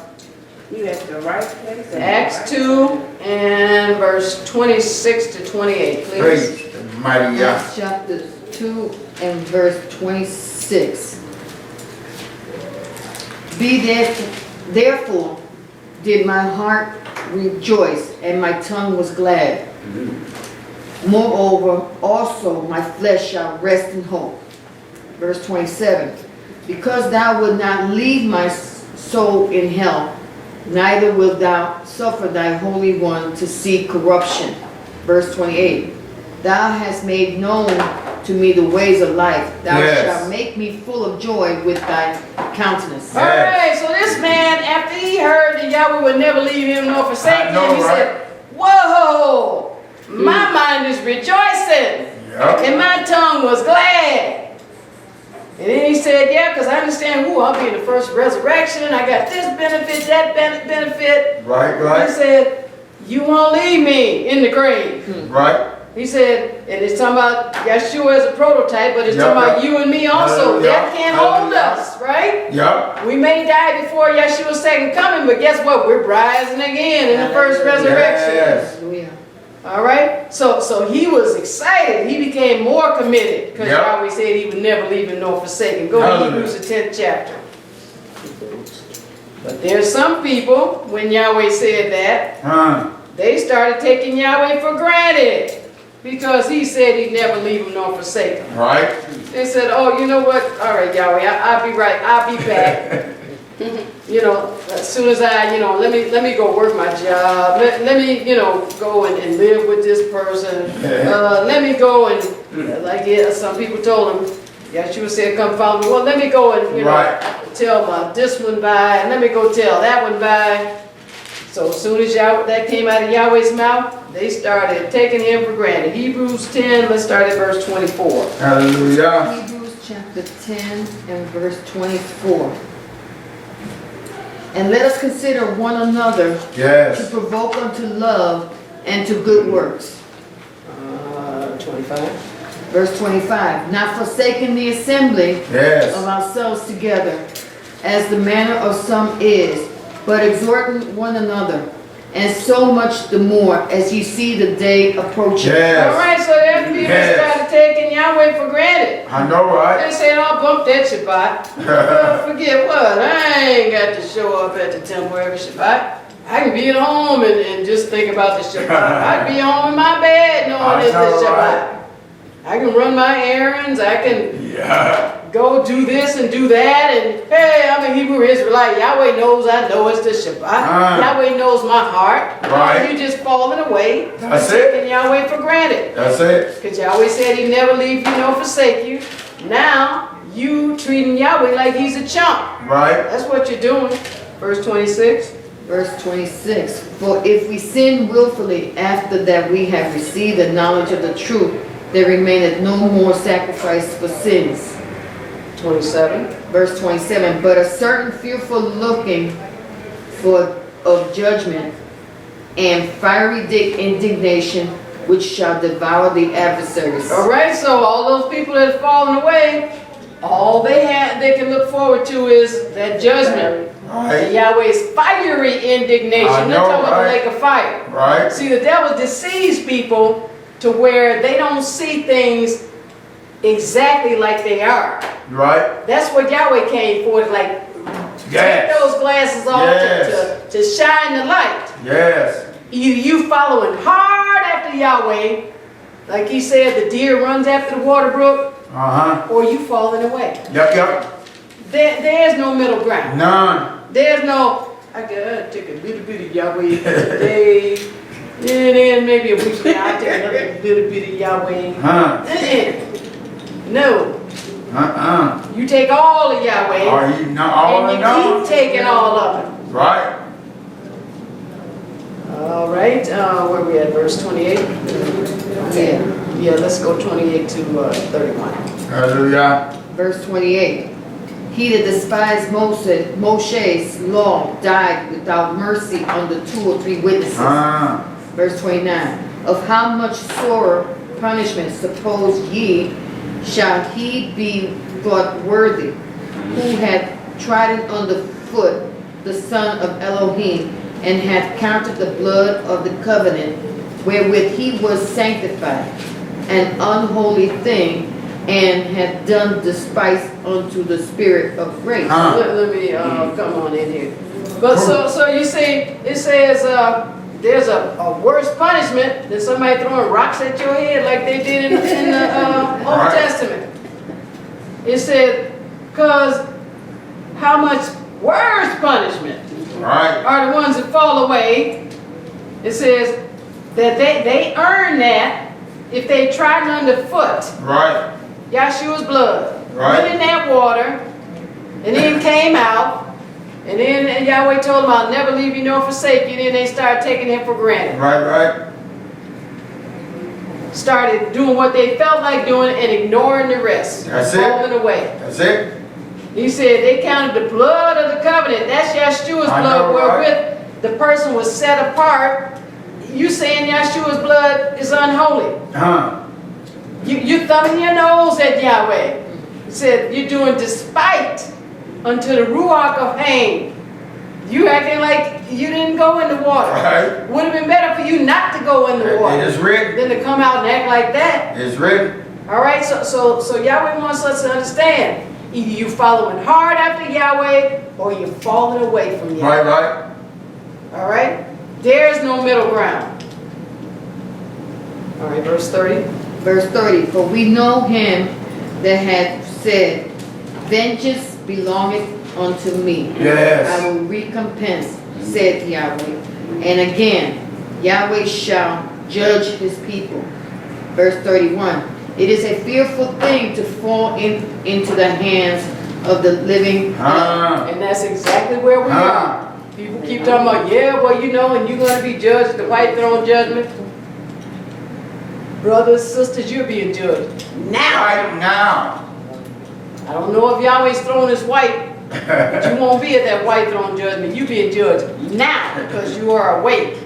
You at the right place. at the Acts right 2 and verse 26 to 28, please. Praise the mighty Yah. Acts chapter 2 and verse 26. Therefore did my heart rejoice, and my tongue was glad. Moreover, also my flesh shall rest in hope. Verse 27. Because thou wilt not leave my soul in hell, neither wilt thou suffer thy Holy One to see corruption. Verse 28. Thou hast made known to me the ways of life. Thou Yes. shalt make me full of joy with thy countenance. All right, so this man, after he heard that Yahweh would never leave him nor forsake I know, him, he right? said, whoa, my mind is rejoicing, Yep. and my tongue was glad. And then he said, yeah, because I understand, I'll be in the first resurrection, I got this benefit, that benefit. Right. He said, you won't leave me in the grave. Right. He said, and it's talking about Yahshua as a prototype, but it's Yep, talking about yep. you and me also. Hallelujah. Death can't hold Hallelujah. us, right? Yep. We may die before Yahshua's second coming, but guess what? We're rising again in the first resurrection. Yes. Hallelujah. All right? So he was excited. He became more committed because Yep. Yahweh said he would never leave him nor forsake him. Go to Hallelujah. Hebrews, the 10th chapter. But there's some people, when Yahweh said that, they started taking Yahweh for granted because he said he'd never leave him nor forsake him. Right. They said, oh, you know what? All right, Yahweh, I'll be right. I'll be back. You know, as soon as I, you know, let me go work my job. Let me, you know, go and live with this person. Let me go and, like some people told him, Yahshua said, come follow me. Well, let me go and, you know, Right. tell this one bye, and let me go tell that one bye. So as soon as that came out of Yahweh's mouth, they started taking him for granted. Hebrews 10, let's start at verse 24. Hallelujah. Hebrews chapter 10 and verse 24. And let us consider one another to Yes. provoke unto love and to good works. 25. Verse 25. Not forsaking the assembly of Yes. ourselves together, as the manner of some is, but exhorting one another, and so much the more as you see the day approaching. All Yes. right, so then people Yes. started taking Yahweh for granted. I know, right? They said, I'll bump that Shabbat. Well, forget what? I ain't got to show up at the temple every Shabbat. I can be at home and just think about the Shabbat. I can be home in my bed knowing it's the I know, Shabbat. right? I can run my errands. I can Yeah. go do this and do that. And hey, I'm a Hebrew Israelite. Yahweh knows I know it's the Shabbat. Yahweh knows my heart. Right. You just falling away. That's and it. taking Yahweh for granted. That's it. Because Yahweh said he'd never leave you nor forsake you. Now, you treating Yahweh like he's a chump. Right. That's what you're doing. Verse 26. Verse 26. For if we sin willfully after that we have received the knowledge of the truth, there remaineth no more sacrifice for sins. 27. Verse 27. But a certain fearful looking for of judgment and fiery indignation which shall devour the adversaries. All right, so all those people that have fallen away, all they can look forward to is that judgment. And Right. Yahweh's fiery indignation. I Not know, talking about the right? lake of fire. Right. See, the devil deceives people to where they don't see things exactly like they are. Right? That's what Yahweh came for, like take Yes. those glasses off Yes. to shine the light. Yes. Either you following hard after Yahweh, like he said, the deer runs after the water brook, Uh-huh. or you falling away. Yep, yep. There's no middle ground. None. There's no, I gotta take a little bit of Yahweh today, and then maybe a week from now I take another little bit of Yahweh. Huh. No, Uh-uh. you take all of Yahweh, Are you not all and you enough? keep taking all of it. Right. All right, where we at, verse 28? Yeah. Yeah, let's go 28 to 31. Hallelujah. Verse 28. He that despised Moshe's law died without mercy under 2 or 3 witnesses. Verse 29. Of how much sorer punishment suppose ye shall he be thought worthy, who hath trodden under foot the Son of Elohim, and hath counted the blood of the covenant wherewith he was sanctified an unholy thing, and hath done despite unto the Spirit of grace. Let me come on in here. But so you see, it says there's a worse punishment than somebody throwing rocks at your head like they did in the Old Right. Testament. It said, because how much worse punishment Right. are the ones that fall away. It says that they earn that if they trodden underfoot Right. Yahshua's blood. Right. Went in that water, and then came out, and then Yahweh told them, I'll never leave you nor forsake you. Then they started taking him for granted. Right, right. Started doing what they felt like doing and ignoring the rest. That's it. Falling away. That's it. He said they counted the blood of the covenant. That's Yahshua's I blood, know, right? wherewith the person was set apart. You saying Yahshua's blood is unholy. You thumbing your nose at Yahweh. He said you're doing despite unto the Ruach of Haim. You acting like you didn't go in the water. Right. Would have been better for you not to go in the It water is written. than to come out and act like that. It's written. All right, so Yahweh wants us to understand. Either you following hard after Yahweh or you're falling away from Yahweh. Right, right. All right? There's no middle ground. All right, verse 30. Verse 30. For we know him that hath said, vengeance belongeth unto me. Yes. I will recompense, said Yahweh. And again, Yahweh shall judge his people. Verse 31. It is a fearful thing to fall into the hands of the living God. And that's exactly where we are. People keep talking about, yeah, well, you know, and you're going to be judged at the white throne judgment. Brothers, sisters, you're being judged now. Right now. I don't know if Yahweh's throne is white, but you won't be at that white throne judgment. You're being judged now because you are awake.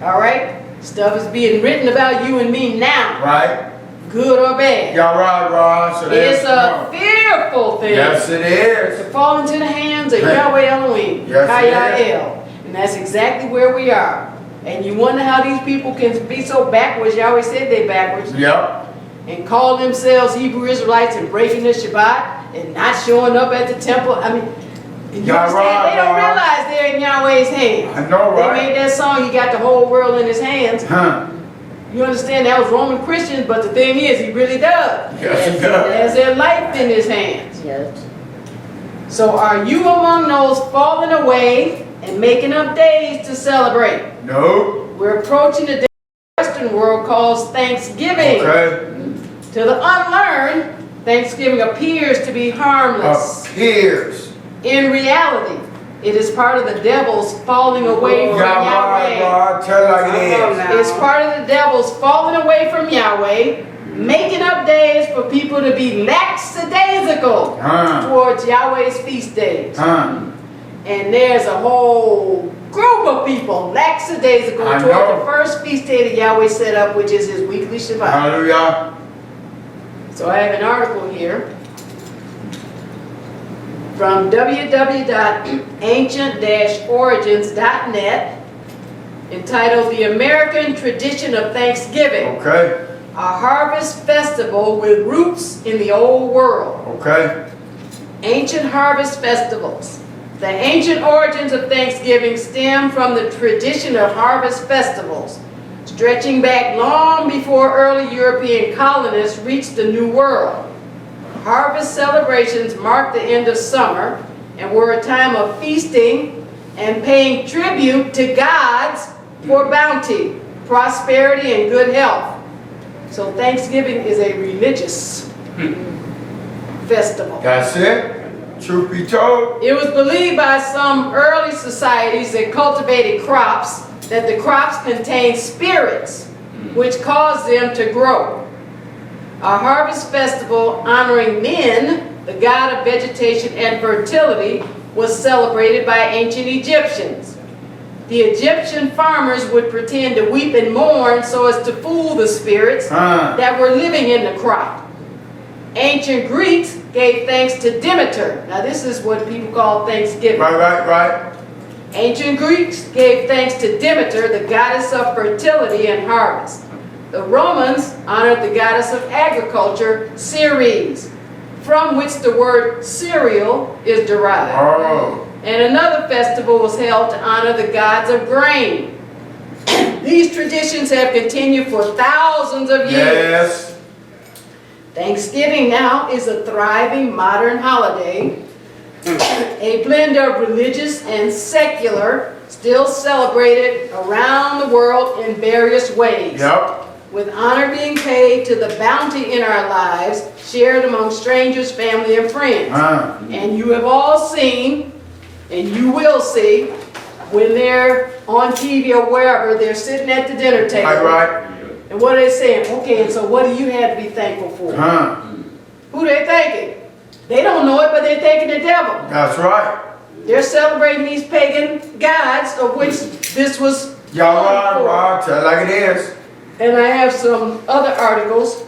All right? Stuff is being written about you and me now. Right. Good or bad. Y'all right, Rod. So It's a fearful thing. Yes, it is. To fall into the hands of Yahweh Elohim, Yes, Kaya'el. And that's exactly where we are. And you wonder how these people can be so backwards. Yahweh said they backwards. Yep. And call themselves Hebrew Israelites and breaking the Shabbat and not showing up at the temple. I mean, you understand? They don't realize they're in Yahweh's hands. I know, right? They made that song, He Got the Whole World in His Hands. Huh. You understand that was Roman Christians, but the thing is, He really does. Yes, it He does. has their life in His hands. Yes. So are you among those falling away and making up days to celebrate? No. We're approaching the day the Western world calls Thanksgiving. Okay. To the unlearned, Thanksgiving appears to be harmless. Appears. In reality, it is part of the devil's falling away from Yahweh. God, tell like it is. It's part of the devil's falling away from Yahweh, making up days for people to be lackadaisical towards Yahweh's feast days. And there's a whole group of people lackadaisical towards the first feast day that Yahweh set up, which is His weekly Shabbat. Hallelujah. So I have an article here from www.ancient-origins.net. entitled The American Tradition of Thanksgiving, Okay. a harvest festival with roots in the old world. Okay. Ancient harvest festivals. The ancient origins of Thanksgiving stem from the tradition of harvest festivals, stretching back long before early European colonists reached the New World. Harvest celebrations marked the end of summer and were a time of feasting and paying tribute to gods for bounty, prosperity, and good health. So Thanksgiving is a religious festival. That's it. Truth be told. It was believed by some early societies that cultivated crops that the crops contained spirits which caused them to grow. A harvest festival honoring Min, the god of vegetation and fertility, was celebrated by ancient Egyptians. The Egyptian farmers would pretend to weep and mourn so as to fool the spirits that were living in the crop. Ancient Greeks gave thanks to Demeter. Now this is what people call Thanksgiving. Right. Ancient Greeks gave thanks to Demeter, the goddess of fertility and harvest. The Romans honored the goddess of agriculture, Ceres, from which the word cereal is derived. Oh. And another festival was held to honor the gods of grain. These traditions have continued for thousands of years. Yes. Thanksgiving now is a thriving modern holiday, a blend of religious and secular, still celebrated around the world in various ways. Yep. With honor being paid to the bounty in our lives, shared among strangers, family, and friends. And you have all seen, and you will see, when they're on TV or wherever, they're sitting at the dinner table. Right. And what are they saying? Okay, and so what do you have to be thankful for? Who they thanking? They don't know it, but they're thanking the devil. That's right. They're celebrating these pagan gods, of which this was. Y'all right. Tell it like it is. And I have some other articles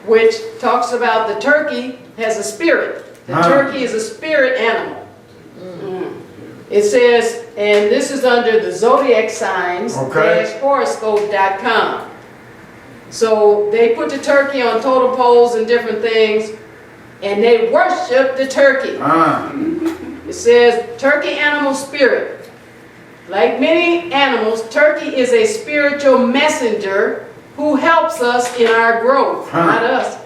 which talks about the turkey has a spirit. The turkey is a spirit animal. It says, and this is under the zodiac signs, horoscope.com. So they put the turkey on totem poles and different things, and they worship the turkey. It says, turkey animal spirit. Like many animals, turkey is a spiritual messenger who helps us in our growth, not us.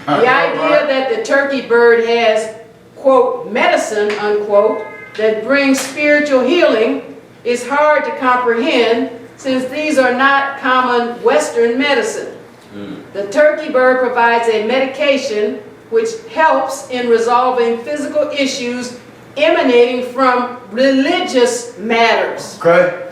The idea that the turkey bird has, quote, medicine, unquote, that brings spiritual healing is hard to comprehend since these are not common Western medicine. The turkey bird provides a medication which helps in resolving physical issues emanating from religious matters. Okay.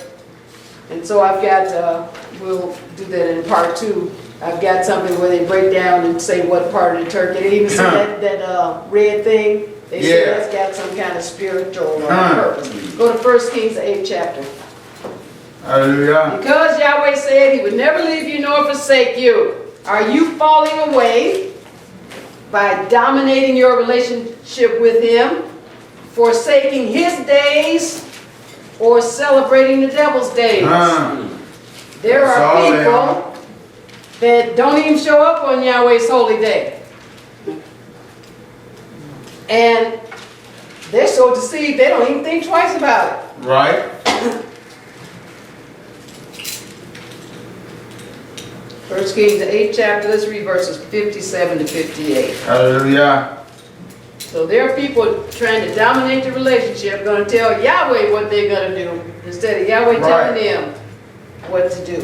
And so I've got, we'll do that in part 2. I've got something where they break down and say what part of the turkey. They even see that red thing. They say that's got some kind of spiritual purpose. Go to 1 Kings, the 8th chapter. Hallelujah. Because Yahweh said he would never leave you nor forsake you. Are you falling away by dominating your relationship with him, forsaking his days, or celebrating the devil's days? There are people that don't even show up on Yahweh's holy day. And they're so deceived they don't even think twice about it. Right. 1 Kings, the 8th chapter, let's read verses 57 to 58. Hallelujah. So there are people trying to dominate the relationship, going to tell Yahweh what they're going to do, instead of Yahweh telling them what to do.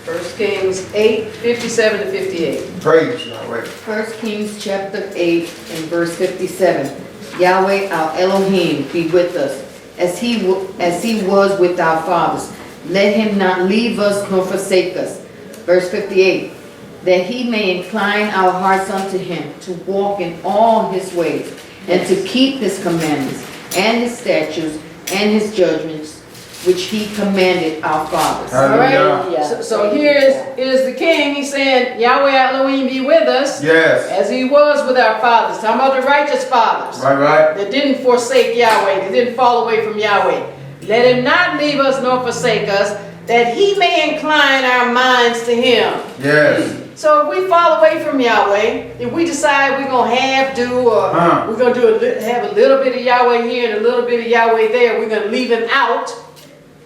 1 Kings 8, 57 to 58. Praise Yahweh. 1 Kings chapter 8 and verse 57. Yahweh our Elohim be with us, as he was with our fathers. Let him not leave us nor forsake us. Verse 58. That he may incline our hearts unto him, to walk in all his ways, and to keep his commandments, and his statutes, and his judgments, which he commanded our fathers. All Hallelujah. right. So here is the king. He's saying, Yahweh Elohim be with us, Yes. as he was with our fathers. Talking about the righteous fathers Right. that didn't forsake Yahweh, that didn't fall away from Yahweh. Let him not leave us nor forsake us. that he may incline our minds to him. Yes. So if we fall away from Yahweh, if we decide we're going to have we're going to have a little bit of Yahweh here and a little bit of Yahweh there, we're going to leave him out,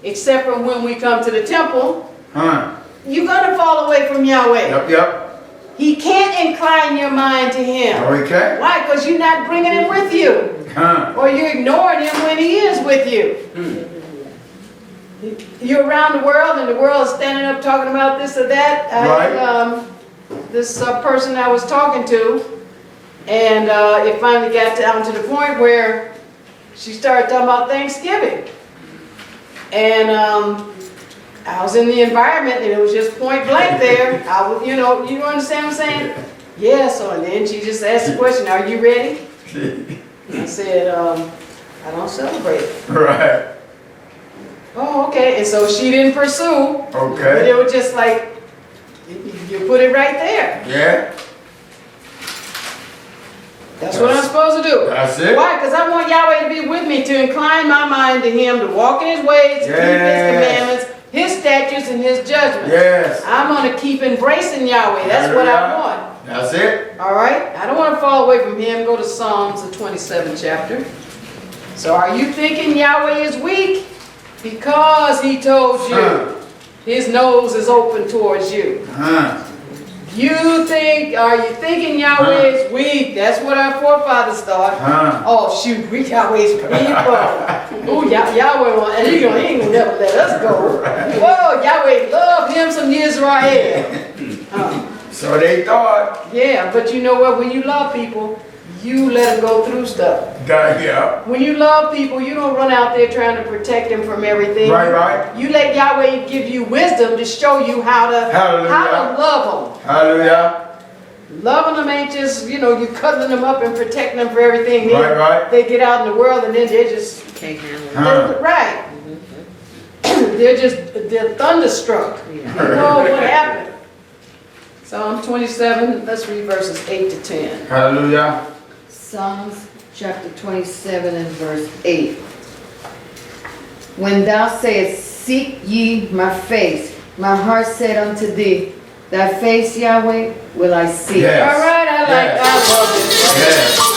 except for when we come to the temple, you're going to fall away from Yahweh. Yep. He can't incline your mind to him. Okay. Why? Because you're not bringing him with you. Or you're ignoring him when he is with you. You're around the world and the world is standing up talking about this or that. Right. This person I was talking to, and it finally got down to the point where she started talking about Thanksgiving. And I was in the environment and it was just point blank there. I was, you understand what I'm saying? Yeah, so and then she just asked the question, are you ready? I said, I don't celebrate it. Right. Oh, okay. And so she didn't pursue. But Okay. it was just like, you put it right there. Yeah. That's what I'm supposed to do. That's it. Why? Because I want Yahweh to be with me, to incline my mind to him, to walk in his ways, to keep his commandments, his statutes, and his judgments. Yes. I'm going to keep embracing Yahweh. That's what I want. That's it. All right? I don't want to fall away from him. Go to Psalms, the 27th chapter. So are you thinking Yahweh is weak? Because he told you his nose is open towards you. Huh. Are you thinking Yahweh is weak? That's what our forefathers thought. Oh shoot, we Yahweh's people. Ooh, Yahweh want, and he ain't gonna never let us go. Whoa, Yahweh loved him some Yisrael. So they thought. Yeah, but you know what? When you love people, you let them go through stuff. Yeah. When you love people, you don't run out there trying to protect them from everything. Right. You let Yahweh give you wisdom to show you how to love them. Hallelujah. Loving them ain't just, you cuddling them up and protecting them for everything. Right. They get out in the world and then they're just, Can't handle it. right. They're thunderstruck. You know what happened. Psalm 27, let's read verses 8 to 10. Hallelujah. Psalms chapter 27 and verse 8. When thou sayest, seek ye my face, my heart said unto thee, thy face, Yahweh, will I seek. Yes. All right, I love it. Yes.